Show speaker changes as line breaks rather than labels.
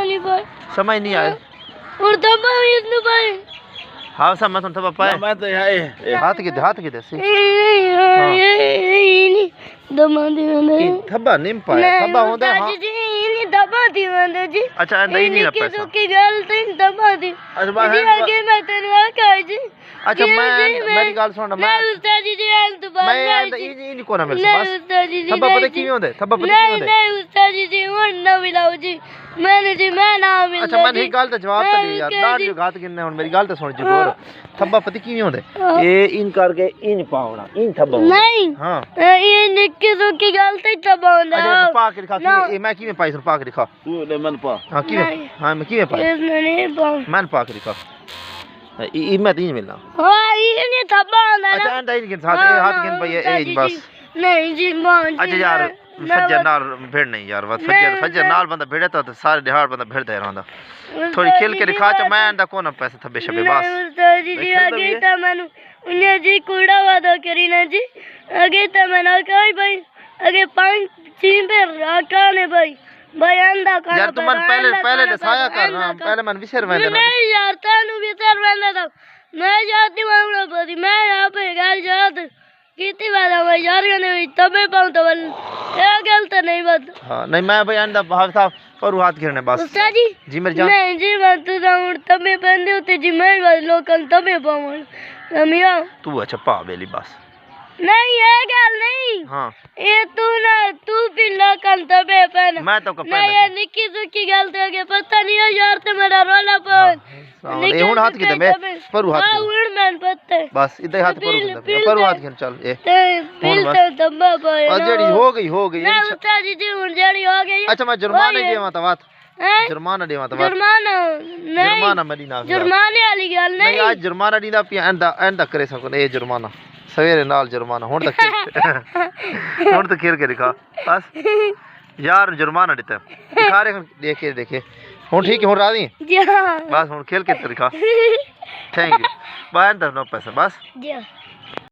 नहीं पाए
समझ नहीं आया
और दबा भी इसने पाए
हाँ समझ तुम थप्पा पाए
मैं तो
हाथ के दे सी
नहीं दबा दी मैंने
थब्बा नहीं पाया थब्बा होंदा हां
जी नहीं दबा दी मैंने जी
अच्छा नहीं नहीं ना पैसा
की गल तो दबा दी
अच्छा बात
जी आगे मैं तेरे आका जी
अच्छा मैं मेरी गल सुन मैं
उस्ताद जी एल तो बात
मैं ये को ना मेरे से बस
उस्ताद जी
थब्बा पता किवें होंदे थब्बा पता किवें होंदे
नहीं उस्ताद जी हुन ना मिलाओ जी मैंने जी मैं ना मिल
अच्छा मैं नहीं गल तो जवाब तो दे यार डांट जो घात गिनने हुन मेरी गल तो सुन जरूर थब्बा पता किवें होंदे ए इन करके इन पावना इन थब्बा
नहीं
हां
ये निक्के तो की गल तो थब्बा होंदा
अच्छा पा के दिखा कि मैं किवें पाई सुन पा के दिखा
तू ले मन पा
हां किवें हां मैं किवें पाई
इसने नहीं पाऊं
मैं पा के दिखा ई मैं तीन मिलना
हां ये नहीं थब्बा होंदा
अच्छा एंड इन के साथ हाथ गिन भाई ए बस
नहीं जी मान
अच्छा यार फज्जर नाल भेड़ नहीं यार बस फज्जर नाल बंदा भेड़े तो सारे दिहाड़ बंदा भेड़दा रहंदा थोड़ी खेल के दिखा च मैं दा कोना पैसे थब्बे शबे बस
जी आगे ता मनु उन्हें जी कूड़ा वादा करी ना जी आगे ता मना कई भाई आगे 5 चीन पे राका ने भाई अंदा का
यार तुम पहले दसाया कर ना पहले मन विसर वेंदे
नहीं यार तानु विसर वेंदे तो मैं जाती मामला बदी मैं यहां पे गल जात कितनी बार मैं यार ने तबे पाऊं तो ये गल तो नहीं बात
हां नहीं मैं भाई अंदा भाव साहब पर हाथ गिरने बस
उस्ताद
जी मेरे जान
नहीं जी मैं तो जाऊं तबे बंदे होते जी मैं लोकल तबे पाऊं रमिया
तू अच्छा पा बेली बस
नहीं ये गल नहीं
हां
ये तू भी लोकल तबे पहन
मैं तो का
नहीं ये निक्की सुकी गल तो के पता नहीं है यार ते मेरा रोला पन
ए हुन हाथ के मैं पर हाथ
हां उड़ मैन पत्ते
बस इधर हाथ पर हाथ गिन चल ए
बिल तो तब्बा पाए
जेड़ी हो गई
ना उस्ताद जी हुन जेड़ी हो गई
अच्छा मैं जुर्माना देवा ता बात जुर्माना देवा ता बात
जुर्माना नहीं
जुर्माना मरी ना
जुर्माने वाली गल नहीं
आज जुर्माना दीदा पिया एंदा करे सको ए जुर्माना सवेरे नाल जुर्माना हुन तक हुन तो खेल के दिखा बस यार जुर्माना देता दिखा रे देखे हुन ठीक है हुन राजी
जी हां
बस हुन खेल के दिखा थैंक यू बाय नो पैसा बस
जी